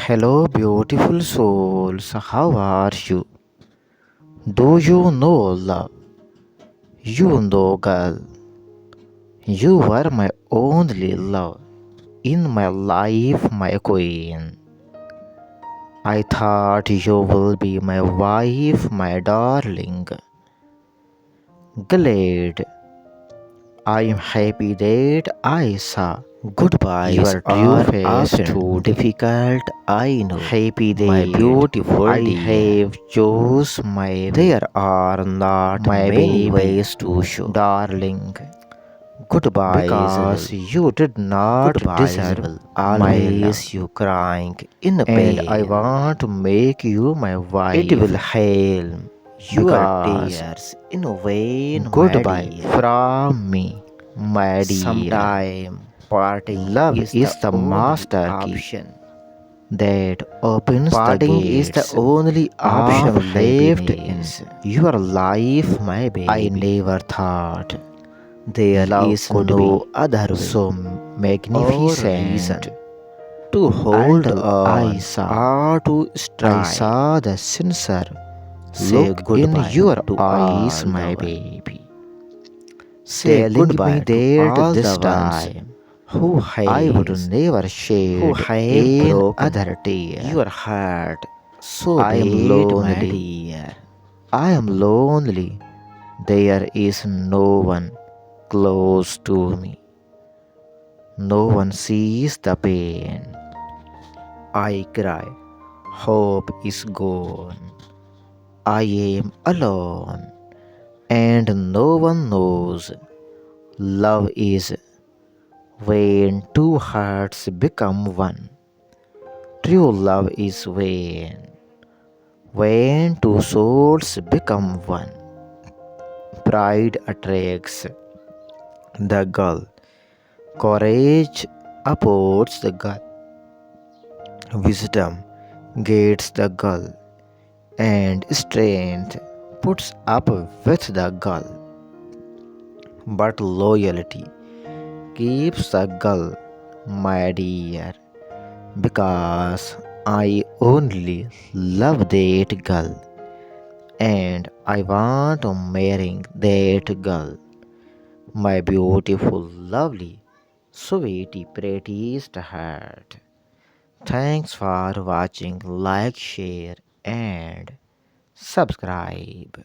Hello, beautiful souls. How are you? Do you know love? You know, girl. You were my only love in my life, my queen. I thought you will be my wife, my darling. Glad. I am happy that I saw Goodbyes your true are face often today. difficult, I know. Happy My that beautiful I dear. have chose my way, There are not my many baby, ways to show. darling, Goodbyes because will, you did not goodbyes deserve will my love, always you crying in and I pain. want to make you my It wife. will hail your Because tears in vain, my goodbye dear. from me, my dear. Sometime parting Love is the is the only master key option. that opens the Parting is the gates only of option left in happiness. your life, my I baby. never thought There love is could no be other way so or magnificent reason to hold until on or to I strive. saw the sincere Say look in goodbye your to eyes, all the my one. baby, Say telling me goodbye to that all this the time ones who I would has never who shed have broken another tear. your heart so I am bad, my lonely. dear. I am lonely. There is no one close to me. No one sees the pain I cry. Hope is gone. I am alone, and no one knows. Love is when two hearts become one. True love is when two souls become one. Pride attracts the girl. Courage upholds the girl. Wisdom guides the girl. And strength puts up with the girl. But loyalty keeps the girl, my dear, because I only love that girl, and I want to marry that girl, my beautiful, lovely, sweetie, prettiest heart. Thanks for watching. Like, share, and subscribe.